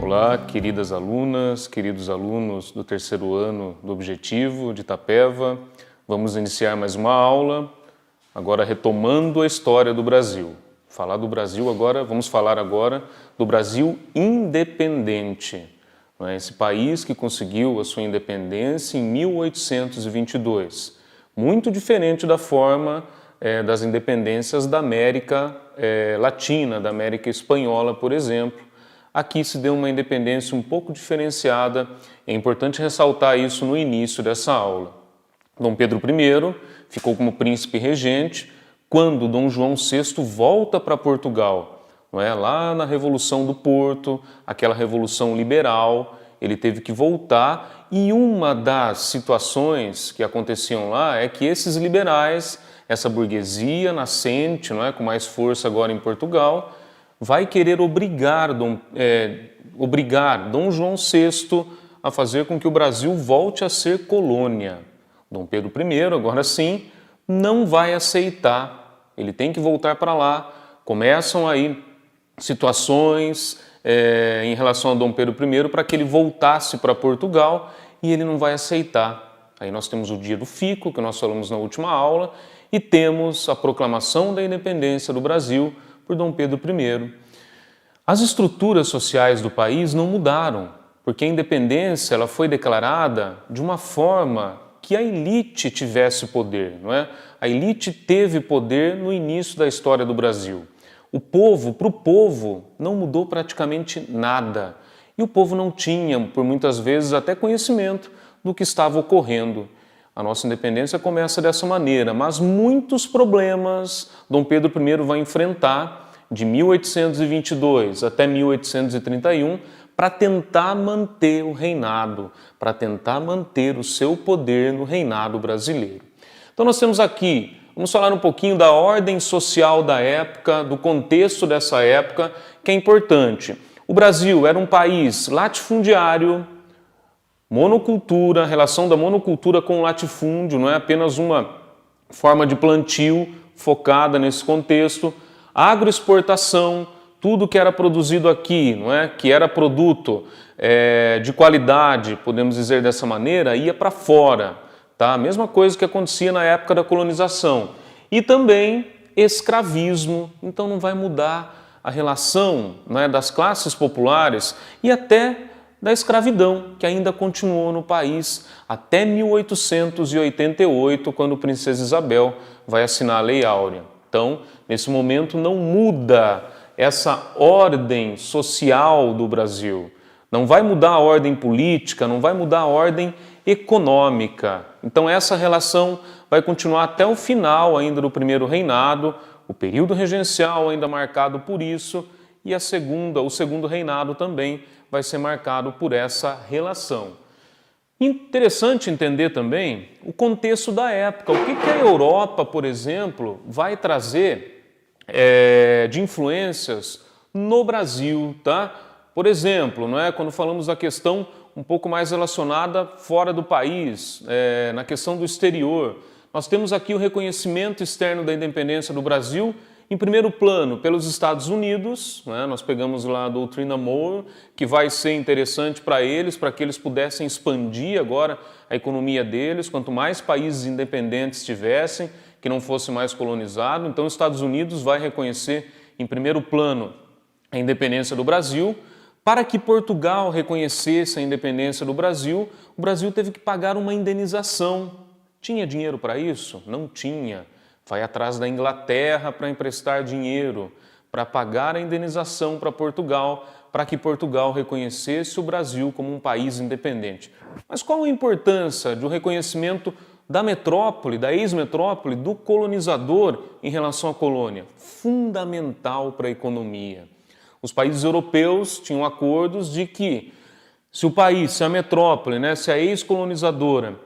Olá, queridas alunas, queridos alunos do terceiro ano do Objetivo de Itapeva. Vamos iniciar mais uma aula, agora retomando a história do Brasil. Falar do Brasil agora, vamos falar agora do Brasil independente. Esse país que conseguiu a sua independência em 1822. Muito diferente da forma das independências da América Latina, da América Espanhola, por exemplo. Aqui se deu uma independência um pouco diferenciada, é importante ressaltar isso no início dessa aula. Dom Pedro I ficou como príncipe regente quando Dom João VI volta para Portugal, lá na Revolução do Porto, aquela revolução liberal, ele teve que voltar e uma das situações que aconteciam lá é que esses liberais, essa burguesia nascente, com mais força agora em Portugal, vai querer obrigar Dom João VI a fazer com que o Brasil volte a ser colônia. Dom Pedro I, agora sim, não vai aceitar, ele tem que voltar para lá. Começam aí situações em relação a Dom Pedro I para que ele voltasse para Portugal e ele não vai aceitar. Aí nós temos o dia do fico, que nós falamos na última aula, e temos a proclamação da independência do Brasil por Dom Pedro I. As estruturas sociais do país não mudaram, porque a independência ela foi declarada de uma forma que a elite tivesse poder, não é? A elite teve poder no início da história do Brasil. Para o povo, não mudou praticamente nada. E o povo não tinha, por muitas vezes, até conhecimento do que estava ocorrendo. A nossa independência começa dessa maneira, mas muitos problemas Dom Pedro I vai enfrentar de 1822 até 1831 para tentar manter o reinado, para tentar manter o seu poder no reinado brasileiro. Então nós temos aqui, vamos falar um pouquinho da ordem social da época, do contexto dessa época, que é importante. O Brasil era um país latifundiário, monocultura, a relação da monocultura com o latifúndio, não é apenas uma forma de plantio focada nesse contexto, agroexportação, tudo que era produzido aqui, não é, que era produto de qualidade, podemos dizer dessa maneira, ia para fora, tá? A mesma coisa que acontecia na época da colonização. E também escravismo, então não vai mudar a relação, das classes populares e até da escravidão, que ainda continuou no país até 1888, quando a Princesa Isabel vai assinar a Lei Áurea. Então, nesse momento, não muda essa ordem social do Brasil. Não vai mudar a ordem política, não vai mudar a ordem econômica. Então, essa relação vai continuar até o final ainda do primeiro reinado, o período regencial ainda marcado por isso, e o segundo reinado também vai ser marcado por essa relação. Interessante entender também o contexto da época. O que a Europa, por exemplo, vai trazer de influências no Brasil, tá? Por exemplo, quando falamos da questão um pouco mais relacionada fora do país, na questão do exterior, nós temos aqui o reconhecimento externo da independência do Brasil. Em primeiro plano, pelos Estados Unidos, nós pegamos lá a doutrina Monroe, que vai ser interessante para que eles pudessem expandir agora a economia deles, quanto mais países independentes tivessem, que não fosse mais colonizado. Então, os Estados Unidos vai reconhecer, em primeiro plano, a independência do Brasil. Para que Portugal reconhecesse a independência do Brasil, o Brasil teve que pagar uma indenização. Tinha dinheiro para isso? Não tinha. Vai atrás da Inglaterra para emprestar dinheiro, para pagar a indenização para Portugal, para que Portugal reconhecesse o Brasil como um país independente. Mas qual a importância do reconhecimento da metrópole, da ex-metrópole, do colonizador em relação à colônia? Fundamental para a economia. Os países europeus tinham acordos de que se a metrópole, se a ex-colonizadora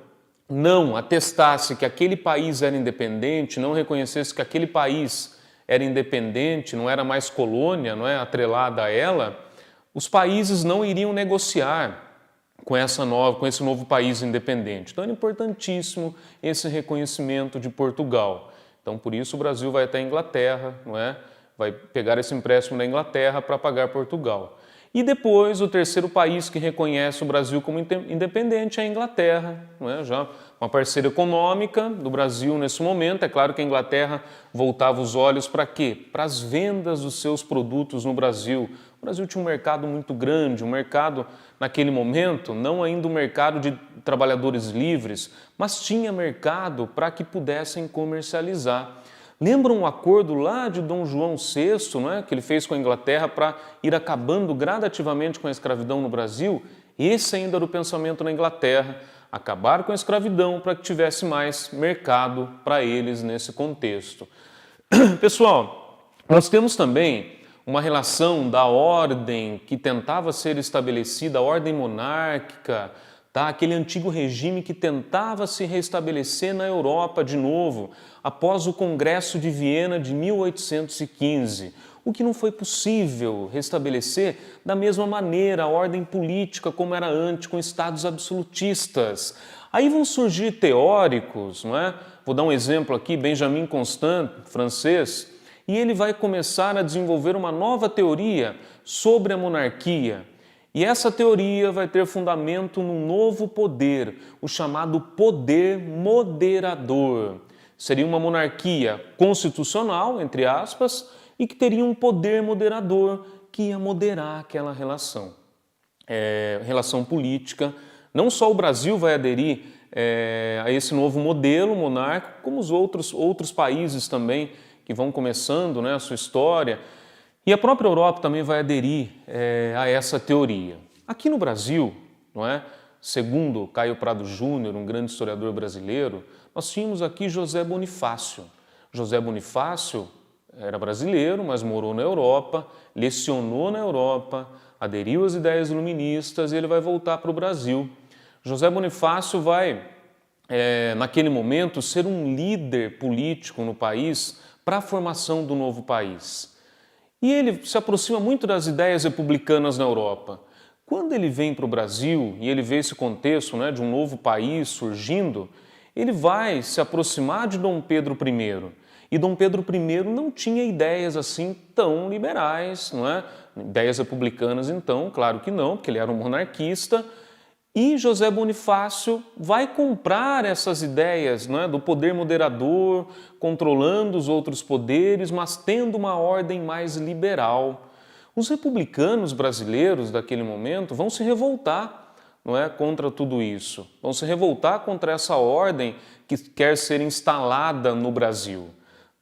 não atestasse que aquele país era independente, não reconhecesse que aquele país era independente, não era mais colônia, atrelada a ela, os países não iriam negociar com esse novo país independente. Então é importantíssimo esse reconhecimento de Portugal. Então por isso o Brasil vai até a Inglaterra, vai pegar esse empréstimo da Inglaterra para pagar Portugal. E depois, o terceiro país que reconhece o Brasil como independente é a Inglaterra, não é? Já uma parceira econômica do Brasil nesse momento. É claro que a Inglaterra voltava os olhos para quê? Para as vendas dos seus produtos no Brasil. O Brasil tinha um mercado muito grande, um mercado, naquele momento, não ainda um mercado de trabalhadores livres, mas tinha mercado para que pudessem comercializar. Lembram um acordo lá de Dom João VI, não é? Que ele fez com a Inglaterra para ir acabando gradativamente com a escravidão no Brasil? Esse ainda era o pensamento na Inglaterra, acabar com a escravidão para que tivesse mais mercado para eles nesse contexto. Pessoal, nós temos também uma relação da ordem que tentava ser estabelecida, a ordem monárquica, tá? Aquele antigo regime que tentava se restabelecer na Europa de novo, após o Congresso de Viena de 1815. O que não foi possível restabelecer da mesma maneira a ordem política como era antes, com estados absolutistas. Aí vão surgir teóricos, não é? Vou dar um exemplo aqui, Benjamin Constant, francês, e ele vai começar a desenvolver uma nova teoria sobre a monarquia. E essa teoria vai ter fundamento num novo poder, o chamado poder moderador. Seria uma monarquia constitucional, entre aspas, e que teria um poder moderador que ia moderar aquela relação. Relação política. Não só o Brasil vai aderir a esse novo modelo monárquico, como os outros países também que vão começando, né, a sua história. E a própria Europa também vai aderir a essa teoria. Aqui no Brasil, não é? Segundo Caio Prado Júnior, um grande historiador brasileiro, nós tínhamos aqui José Bonifácio. José Bonifácio era brasileiro, mas morou na Europa, lecionou na Europa, aderiu às ideias iluministas e ele vai voltar para o Brasil. José Bonifácio vai, naquele momento, ser um líder político no país para a formação do novo país. E ele se aproxima muito das ideias republicanas na Europa. Quando ele vem para o Brasil e ele vê esse contexto, né, de um novo país surgindo, ele vai se aproximar de Dom Pedro I. E Dom Pedro I não tinha ideias assim tão liberais, não é? Ideias republicanas então, claro que não, porque ele era um monarquista. E José Bonifácio vai comprar essas ideias, não é, do poder moderador, controlando os outros poderes, mas tendo uma ordem mais liberal. Os republicanos brasileiros daquele momento vão se revoltar, não é, contra tudo isso. Vão se revoltar contra essa ordem que quer ser instalada no Brasil.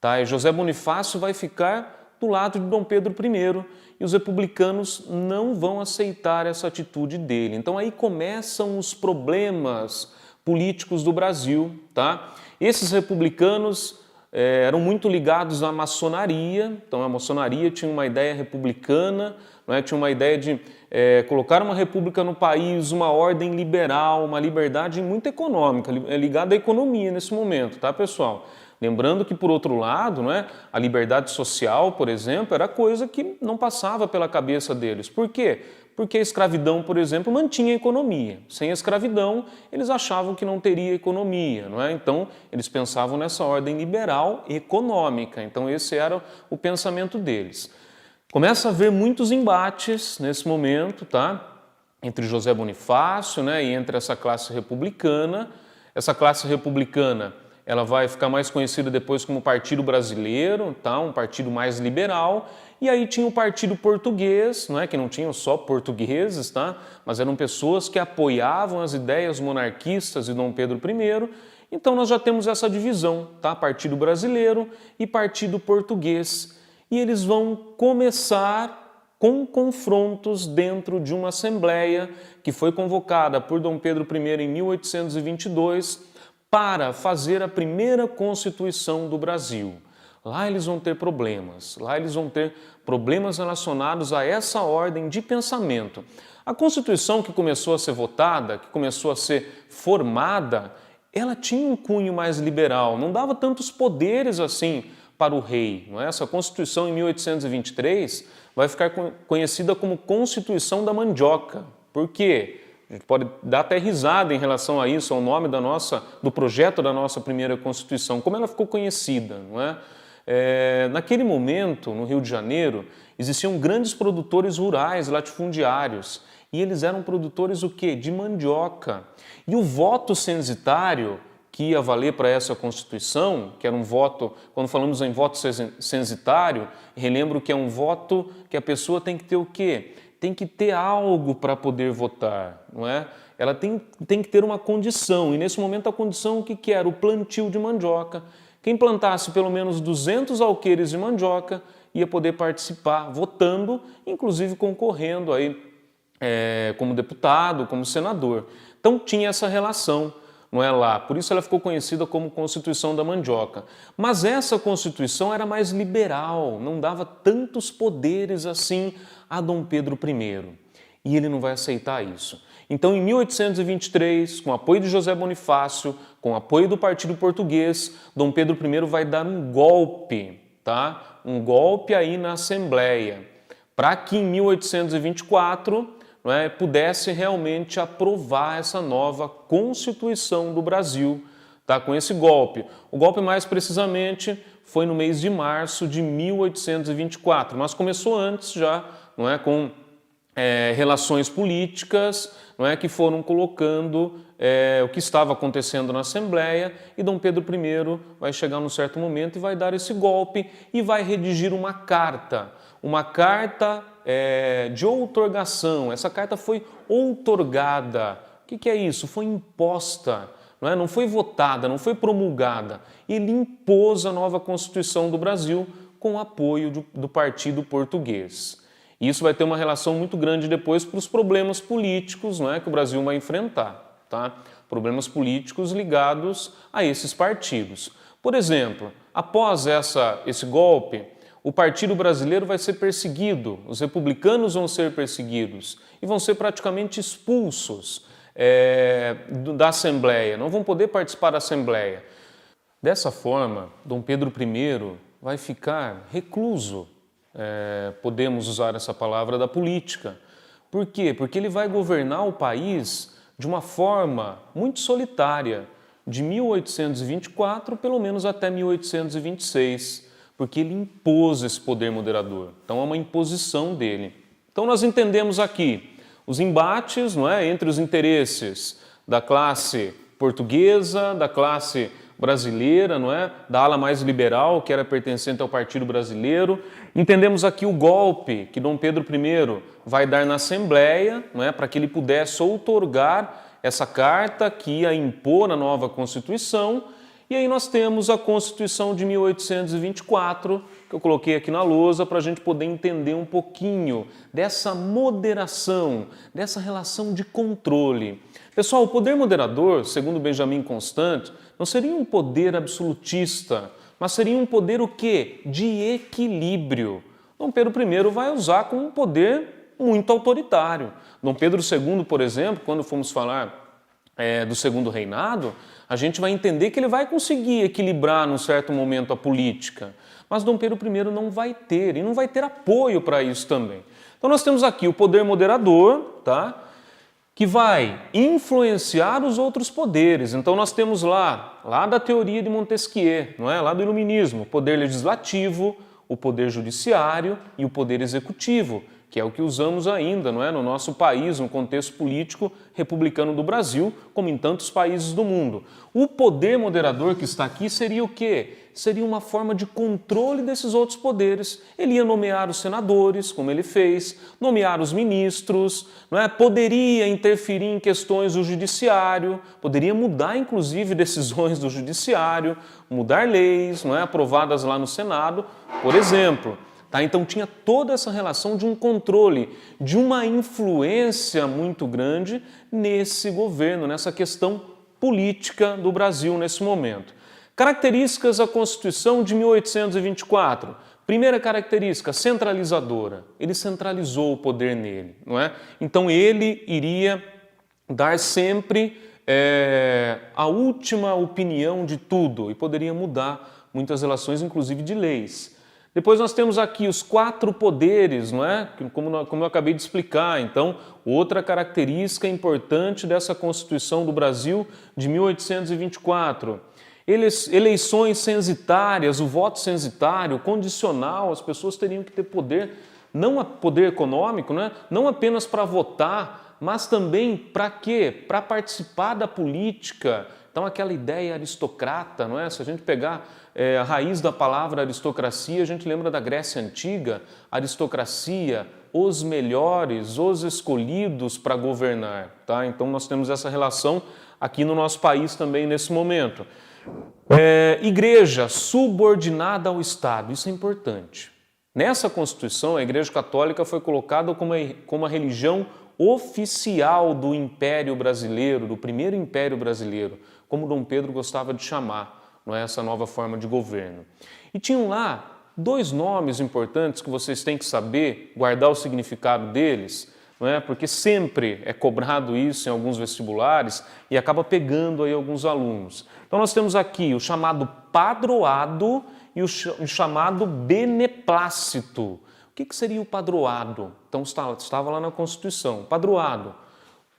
Tá? E José Bonifácio vai ficar do lado de Dom Pedro I e os republicanos não vão aceitar essa atitude dele. Então aí começam os problemas políticos do Brasil. Tá? Esses republicanos eram muito ligados à maçonaria, então a maçonaria tinha uma ideia republicana, não é? Tinha uma ideia de colocar uma república no país, uma ordem liberal, uma liberdade muito econômica, ligada à economia nesse momento, tá, pessoal? Lembrando que, por outro lado, não é, a liberdade social, por exemplo, era coisa que não passava pela cabeça deles. Por quê? Porque a escravidão, por exemplo, mantinha a economia. Sem a escravidão, eles achavam que não teria economia, não é? Então, eles pensavam nessa ordem liberal econômica. Então, esse era o pensamento deles. Começa a haver muitos embates nesse momento, tá? Entre José Bonifácio, né, e entre essa classe republicana. Essa classe republicana, ela vai ficar mais conhecida depois como Partido Brasileiro, tá? Um partido mais liberal. E aí tinha o Partido Português, não é? Que não tinham só portugueses, tá? Mas eram pessoas que apoiavam as ideias monarquistas de Dom Pedro I. Então nós já temos essa divisão, tá? Partido Brasileiro e Partido Português. E eles vão começar com confrontos dentro de uma assembleia que foi convocada por Dom Pedro I em 1822 para fazer a primeira Constituição do Brasil. Lá eles vão ter problemas, relacionados a essa ordem de pensamento. A Constituição que começou a ser votada, que começou a ser formada, ela tinha um cunho mais liberal, não dava tantos poderes assim para o rei. Não é? Essa Constituição em 1823 vai ficar conhecida como Constituição da Mandioca. Por quê? A gente pode dar até risada em relação a isso, ao nome do projeto da nossa primeira Constituição, como ela ficou conhecida, não é? naquele momento, no Rio de Janeiro, existiam grandes produtores rurais, latifundiários, e eles eram produtores o quê? De mandioca. E o voto censitário que ia valer para essa Constituição, que era um voto, quando falamos em voto censitário, relembro que é um voto que a pessoa tem que ter o quê? Tem que ter algo para poder votar, não é? Ela tem que ter uma condição, e nesse momento a condição o que era? O plantio de mandioca. Quem plantasse pelo menos 200 alqueires de mandioca ia poder participar, votando, inclusive concorrendo aí como deputado, como senador. Então tinha essa relação, não é lá? Por isso ela ficou conhecida como Constituição da Mandioca. Mas essa Constituição era mais liberal, não dava tantos poderes assim a Dom Pedro I. E ele não vai aceitar isso. Então, em 1823, com o apoio de José Bonifácio, com o apoio do Partido Português, Dom Pedro I vai dar um golpe, tá? Um golpe aí na Assembleia, para que em 1824 pudesse realmente aprovar essa nova Constituição do Brasil, tá? Com esse golpe. O golpe, mais precisamente, foi no mês de março de 1824, mas começou antes já, com relações políticas, que foram colocando o que estava acontecendo na Assembleia, e Dom Pedro I vai chegar num certo momento e vai dar esse golpe e vai redigir uma carta de outorgação. Essa carta foi outorgada. O que é isso? Foi imposta, não foi votada, não foi promulgada. Ele impôs a nova Constituição do Brasil com o apoio do Partido Português. E isso vai ter uma relação muito grande depois para os problemas políticos que o Brasil vai enfrentar, tá? Problemas políticos ligados a esses partidos. Por exemplo, após esse golpe, o Partido Brasileiro vai ser perseguido, os republicanos vão ser perseguidos e vão ser praticamente expulsos da Assembleia, não vão poder participar da Assembleia. Dessa forma, Dom Pedro I vai ficar recluso, podemos usar essa palavra, da política. Por quê? Porque ele vai governar o país de uma forma muito solitária, de 1824 pelo menos até 1826, porque ele impôs esse poder moderador. Então é uma imposição dele. Então nós entendemos aqui os embates, entre os interesses da classe portuguesa, da classe brasileira, da ala mais liberal, que era pertencente ao Partido Brasileiro. Entendemos aqui o golpe que Dom Pedro I vai dar na Assembleia, para que ele pudesse outorgar essa carta que ia impor a nova Constituição. E aí nós temos a Constituição de 1824, que eu coloquei aqui na lousa para a gente poder entender um pouquinho dessa moderação, dessa relação de controle. Pessoal, o poder moderador, segundo Benjamin Constant, não seria um poder absolutista, mas seria um poder o quê? De equilíbrio. Dom Pedro I vai usar como um poder muito autoritário. Dom Pedro II, por exemplo, quando formos falar do Segundo Reinado, a gente vai entender que ele vai conseguir equilibrar num certo momento a política. Mas Dom Pedro I não vai ter, e não vai ter apoio para isso também. Então nós temos aqui o poder moderador, tá? Que vai influenciar os outros poderes. Então nós temos lá da teoria de Montesquieu, lá do Iluminismo, o poder legislativo, o poder judiciário e o poder executivo, que é o que usamos ainda no nosso país, no contexto político republicano do Brasil, como em tantos países do mundo. O poder moderador que está aqui seria o quê? Seria uma forma de controle desses outros poderes. Ele ia nomear os senadores, como ele fez, nomear os ministros, poderia interferir em questões do judiciário, poderia mudar inclusive decisões do judiciário, mudar leis aprovadas lá no Senado, por exemplo. Tá? Então tinha toda essa relação de um controle, de uma influência muito grande nesse governo, nessa questão política do Brasil nesse momento. Características da Constituição de 1824. Primeira característica, centralizadora. Ele centralizou o poder nele, Então ele iria dar sempre a última opinião de tudo e poderia mudar muitas relações, inclusive de leis. Depois nós temos aqui os 4 poderes, como eu acabei de explicar. Então, outra característica importante dessa Constituição do Brasil de 1824. eleições censitárias, o voto censitário, condicional, as pessoas teriam que ter poder, não poder econômico, né? Não apenas para votar, mas também para quê? Para participar da política. Então aquela ideia aristocrata, não é? Se a gente pegar a raiz da palavra aristocracia, a gente lembra da Grécia Antiga, aristocracia, os melhores, os escolhidos para governar, tá? Então nós temos essa relação aqui no nosso país também nesse momento. Igreja subordinada ao Estado, isso é importante. Nessa Constituição, a Igreja Católica foi colocada como a religião oficial do Império Brasileiro, do primeiro Império Brasileiro, como Dom Pedro gostava de chamar, não é, essa nova forma de governo. E tinham lá dois nomes importantes que vocês têm que saber, guardar o significado deles, não é? Porque sempre é cobrado isso em alguns vestibulares e acaba pegando aí alguns alunos. Então nós temos aqui o chamado padroado e o chamado beneplácito. O que seria o padroado? Então estava lá na Constituição. Padroado.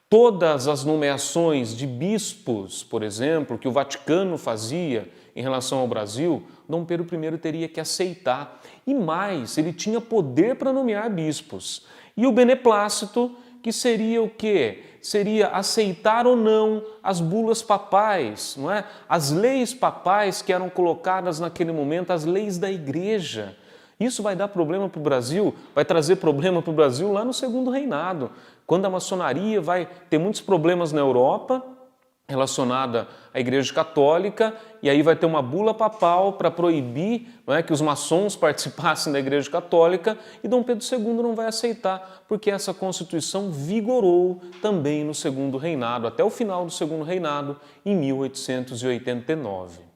Todas as nomeações de bispos, por exemplo, que o Vaticano fazia em relação ao Brasil, Dom Pedro I teria que aceitar. E mais, ele tinha poder para nomear bispos. E o beneplácito, que seria o quê? Seria aceitar ou não as bulas papais, não é? As leis papais que eram colocadas naquele momento, as leis da igreja. Isso vai dar problema para o Brasil, vai trazer problema para o Brasil lá no Segundo Reinado, quando a maçonaria vai ter muitos problemas na Europa, relacionada à Igreja Católica, e aí vai ter uma bula papal para proibir, não é, que os maçons participassem da Igreja Católica, e Dom Pedro II não vai aceitar, porque essa Constituição vigorou também no Segundo Reinado, até o final do Segundo Reinado, em 1889.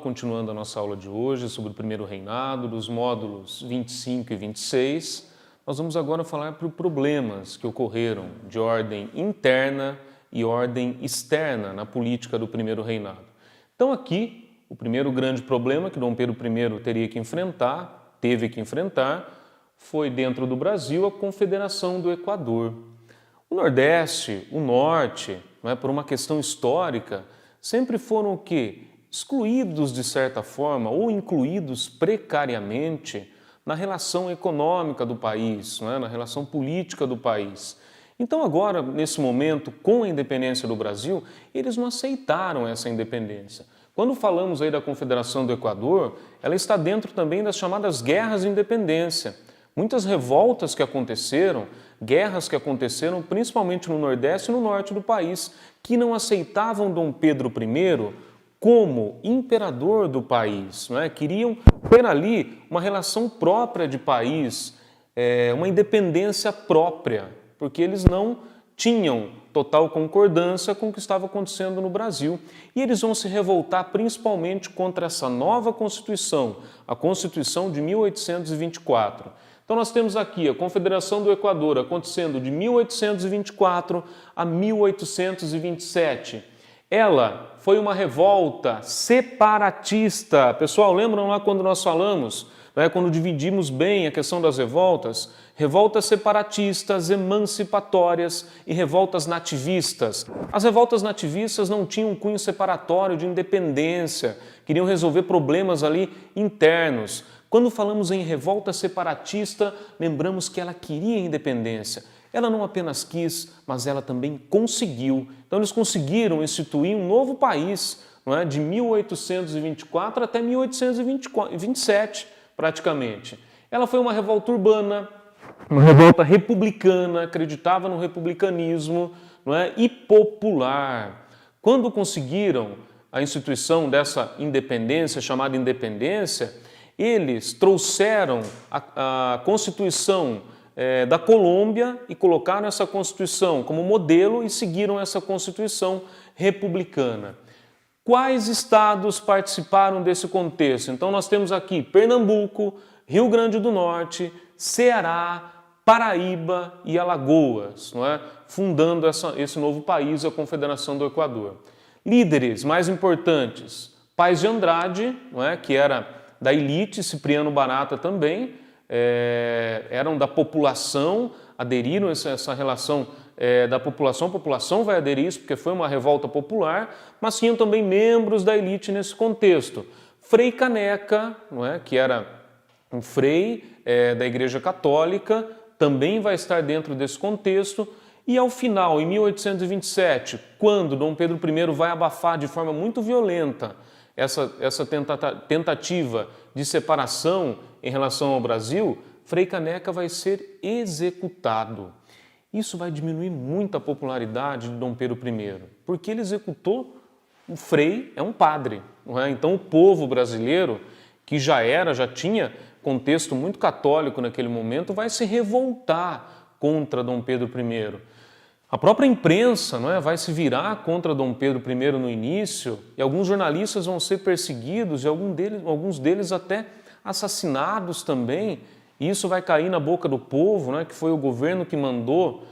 Continuando a nossa aula de hoje sobre o Primeiro Reinado, dos módulos 25 e 26, nós vamos agora falar por problemas que ocorreram de ordem interna e ordem externa na política do Primeiro Reinado. Então aqui, o primeiro grande problema que Dom Pedro I teve que enfrentar, foi dentro do Brasil a Confederação do Equador. O Nordeste, o Norte, não é, por uma questão histórica, sempre foram o quê? Excluídos de certa forma ou incluídos precariamente na relação econômica do país, não é? Na relação política do país. Então agora, nesse momento, com a independência do Brasil, eles não aceitaram essa independência. Quando falamos aí da Confederação do Equador, ela está dentro também das chamadas guerras de independência. Muitas revoltas que aconteceram, guerras que aconteceram principalmente no Nordeste e no Norte do país, que não aceitavam Dom Pedro I como imperador do país, não é? Queriam ter ali uma relação própria de país, uma independência própria, porque eles não tinham total concordância com o que estava acontecendo no Brasil. E eles vão se revoltar principalmente contra essa nova Constituição, a Constituição de 1824. Então nós temos aqui a Confederação do Equador acontecendo de 1824 a 1827. Ela foi uma revolta separatista. Pessoal, lembram lá quando nós falamos, né, quando dividimos bem a questão das revoltas? Revoltas separatistas, emancipatórias e revoltas nativistas. As revoltas nativistas não tinham um cunho separatório de independência, queriam resolver problemas ali internos. Quando falamos em revolta separatista, lembramos que ela queria independência. Ela não apenas quis, mas ela também conseguiu. Então eles conseguiram instituir um novo país, não é? De 1824 até 1827, praticamente. Ela foi uma revolta urbana, uma revolta republicana, acreditava no republicanismo, não é? E popular. Quando conseguiram a instituição dessa independência, chamada independência, eles trouxeram a Constituição da Colômbia e colocaram essa Constituição como modelo e seguiram essa Constituição republicana. Quais estados participaram desse contexto? Então nós temos aqui Pernambuco, Rio Grande do Norte, Ceará, Paraíba e Alagoas, não é? Fundando esse novo país, a Confederação do Equador. Líderes mais importantes, Pais de Andrade, não é? Que era da elite, Cipriano Barata também, eram da população, aderiram a essa relação da população, a população vai aderir isso porque foi uma revolta popular, mas tinham também membros da elite nesse contexto. Frei Caneca, não é, que era um frei da Igreja Católica, também vai estar dentro desse contexto. E ao final, em 1827, quando Dom Pedro I vai abafar de forma muito violenta essa tentativa de separação em relação ao Brasil, Frei Caneca vai ser executado. Isso vai diminuir muito a popularidade de Dom Pedro I, porque ele executou, o frei é um padre, não é? Então o povo brasileiro, que já tinha contexto muito católico naquele momento, vai se revoltar contra Dom Pedro I. A própria imprensa, não é, vai se virar contra Dom Pedro I no início, e alguns jornalistas vão ser perseguidos e alguns deles até assassinados também. E isso vai cair na boca do povo, né, que foi o governo que mandou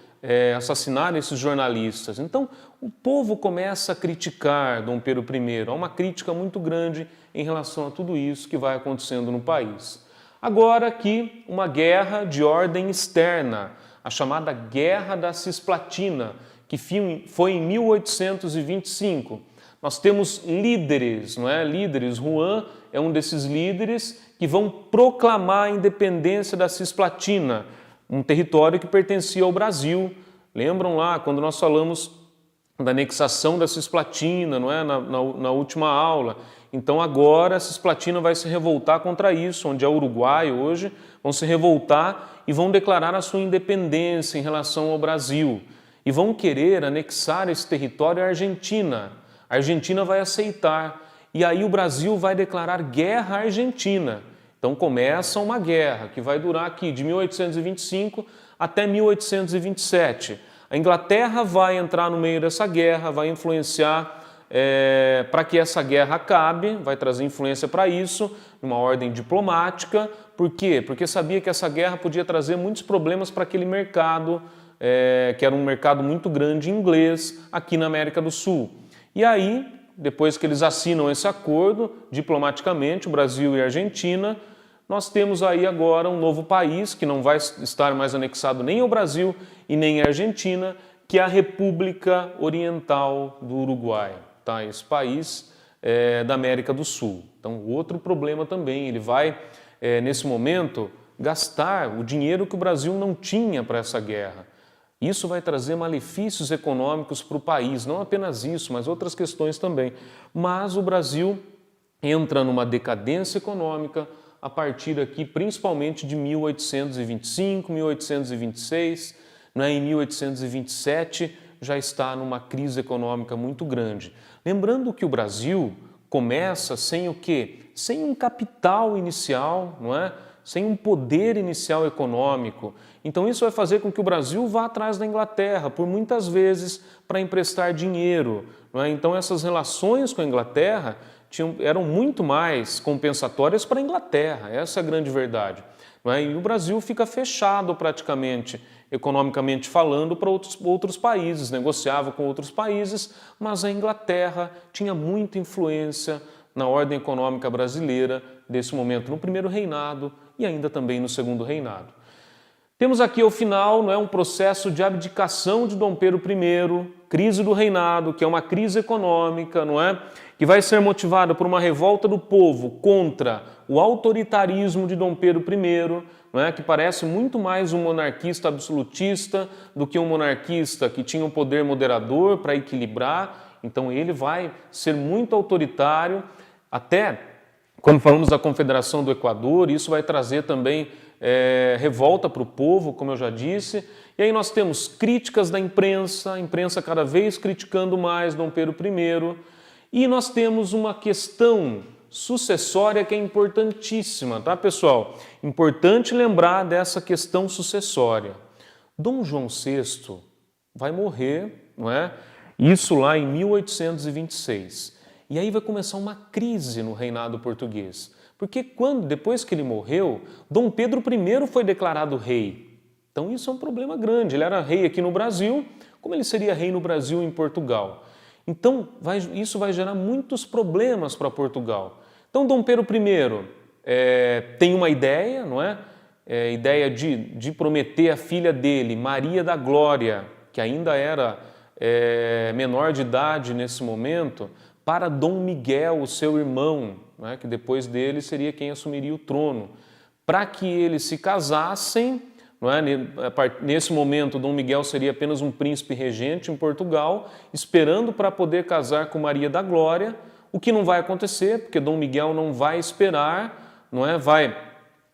assassinar esses jornalistas. Então, o povo começa a criticar Dom Pedro I. Há uma crítica muito grande em relação a tudo isso que vai acontecendo no país. Agora aqui, uma guerra de ordem externa, a chamada Guerra da Cisplatina, que foi em 1825. Nós temos líderes, não é? Líderes, Juan é um desses líderes que vão proclamar a independência da Cisplatina, um território que pertencia ao Brasil. Lembram lá quando nós falamos da anexação da Cisplatina, não é? Na última aula. Então agora a Cisplatina vai se revoltar contra isso, onde é o Uruguai hoje, vão se revoltar e vão declarar a sua independência em relação ao Brasil. E vão querer anexar esse território à Argentina. A Argentina vai aceitar. E aí o Brasil vai declarar guerra à Argentina. Então começa uma guerra que vai durar aqui de 1825 até 1827. A Inglaterra vai entrar no meio dessa guerra, vai influenciar para que essa guerra acabe, vai trazer influência para isso, numa ordem diplomática. Por quê? Porque sabia que essa guerra podia trazer muitos problemas para aquele mercado, que era um mercado muito grande inglês aqui na América do Sul. E aí, depois que eles assinam esse acordo, diplomaticamente, o Brasil e a Argentina, nós temos aí agora um novo país que não vai estar mais anexado nem ao Brasil e nem à Argentina, que é a República Oriental do Uruguai. Tá? Esse país da América do Sul. Então, outro problema também, ele vai, nesse momento, gastar o dinheiro que o Brasil não tinha para essa guerra. Isso vai trazer malefícios econômicos para o país, não apenas isso, mas outras questões também. Mas o Brasil entra numa decadência econômica a partir aqui, principalmente de 1825, 1826, né? Em 1827 já está numa crise econômica muito grande. Lembrando que o Brasil começa sem o quê? Sem um capital inicial, não é? Sem um poder inicial econômico. Então isso vai fazer com que o Brasil vá atrás da Inglaterra, por muitas vezes, para emprestar dinheiro. Não é? Então essas relações com a Inglaterra eram muito mais compensatórias para a Inglaterra, essa é a grande verdade. Não é? E o Brasil fica fechado praticamente, economicamente falando, para outros países, negociava com outros países, mas a Inglaterra tinha muita influência na ordem econômica brasileira desse momento, no primeiro reinado e ainda também no segundo reinado. Temos aqui ao final, não é, um processo de abdicação de Dom Pedro I, crise do reinado, que é uma crise econômica, não é? Que vai ser motivada por uma revolta do povo contra o autoritarismo de Dom Pedro I, não é? Que parece muito mais um monarquista absolutista do que um monarquista que tinha um poder moderador para equilibrar. Então ele vai ser muito autoritário, até quando falamos da Confederação do Equador, isso vai trazer também revolta para o povo, como eu já disse. E aí nós temos críticas da imprensa, a imprensa cada vez criticando mais Dom Pedro I. E nós temos uma questão sucessória que é importantíssima, tá, pessoal? Importante lembrar dessa questão sucessória. Dom João VI vai morrer, não é? Isso lá em 1826. E aí vai começar uma crise no reinado português. Porque depois que ele morreu, Dom Pedro I foi declarado rei. Então isso é um problema grande. Ele era rei aqui no Brasil, como ele seria rei no Brasil e em Portugal? Então isso vai gerar muitos problemas para Portugal. Então Dom Pedro I tem uma ideia, não é? Ideia de prometer a filha dele, Maria da Glória, que ainda era menor de idade nesse momento, para Dom Miguel, o seu irmão, né, que depois dele seria quem assumiria o trono, para que eles se casassem. Não é? Nesse momento, Dom Miguel seria apenas um príncipe regente em Portugal, esperando para poder casar com Maria da Glória, o que não vai acontecer, porque Dom Miguel não vai esperar, não é? Vai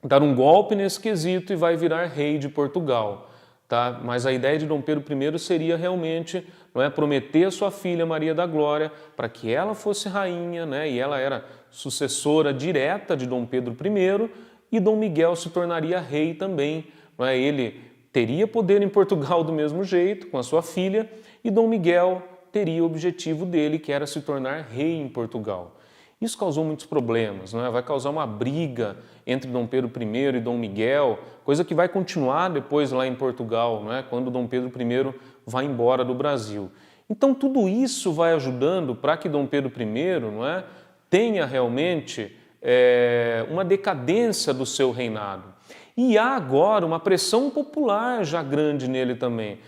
dar um golpe nesse quesito e vai virar rei de Portugal. Tá? Mas a ideia de Dom Pedro I seria realmente, não é, prometer a sua filha Maria da Glória para que ela fosse rainha, né? E ela era sucessora direta de Dom Pedro I, e Dom Miguel se tornaria rei também. Não é? Ele teria poder em Portugal do mesmo jeito, com a sua filha, e Dom Miguel teria o objetivo dele, que era se tornar rei em Portugal. Isso causou muitos problemas, não é? Vai causar uma briga entre Dom Pedro I e Dom Miguel, coisa que vai continuar depois lá em Portugal, não é? Quando Dom Pedro I vai embora do Brasil. Então tudo isso vai ajudando para que Dom Pedro I, não é, tenha realmente uma decadência do seu reinado. E há agora uma pressão popular já grande nele também,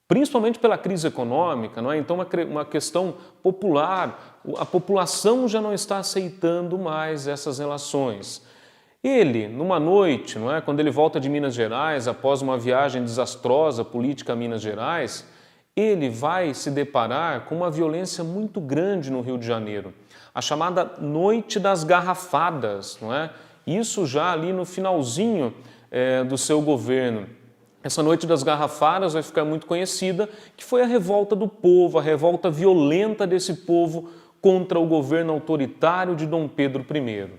principalmente pela crise econômica, não é? Então uma questão popular, a população já não está aceitando mais essas relações. Ele, numa noite, não é? Quando ele volta de Minas Gerais, após uma viagem desastrosa política a Minas Gerais, ele vai se deparar com uma violência muito grande no Rio de Janeiro, a chamada Noite das Garrafadas, não é? Isso já ali no finalzinho do seu governo. Essa Noite das Garrafadas vai ficar muito conhecida, que foi a revolta do povo, a revolta violenta desse povo contra o governo autoritário de Dom Pedro I.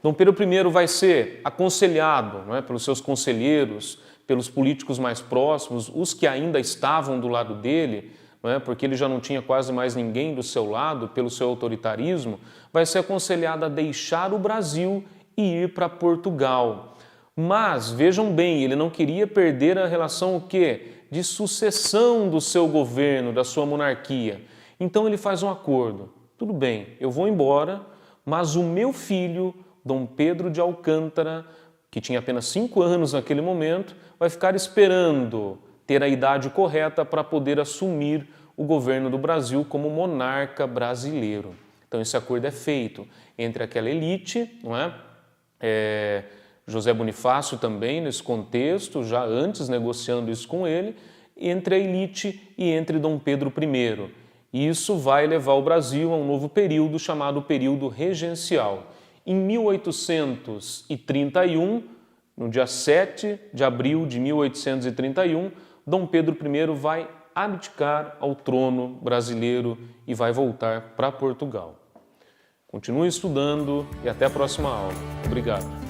Dom Pedro I vai ser aconselhado, não é, pelos seus conselheiros, pelos políticos mais próximos, os que ainda estavam do lado dele, não é, porque ele já não tinha quase mais ninguém do seu lado, pelo seu autoritarismo, vai ser aconselhado a deixar o Brasil e ir para Portugal. Mas, vejam bem, ele não queria perder a relação o quê? De sucessão do seu governo, da sua monarquia. Então ele faz um acordo. Tudo bem, eu vou embora, mas o meu filho, Dom Pedro de Alcântara, que tinha apenas 5 anos naquele momento, vai ficar esperando ter a idade correta para poder assumir o governo do Brasil como monarca brasileiro. Então esse acordo é feito entre aquela elite, não é? José Bonifácio também nesse contexto, já antes negociando isso com ele, entre a elite e entre Dom Pedro I. E isso vai levar o Brasil a um novo período chamado período regencial. Em 1831, no dia 7 de abril de 1831, Dom Pedro I vai abdicar ao trono brasileiro e vai voltar para Portugal. Continue estudando e até a próxima aula. Obrigado.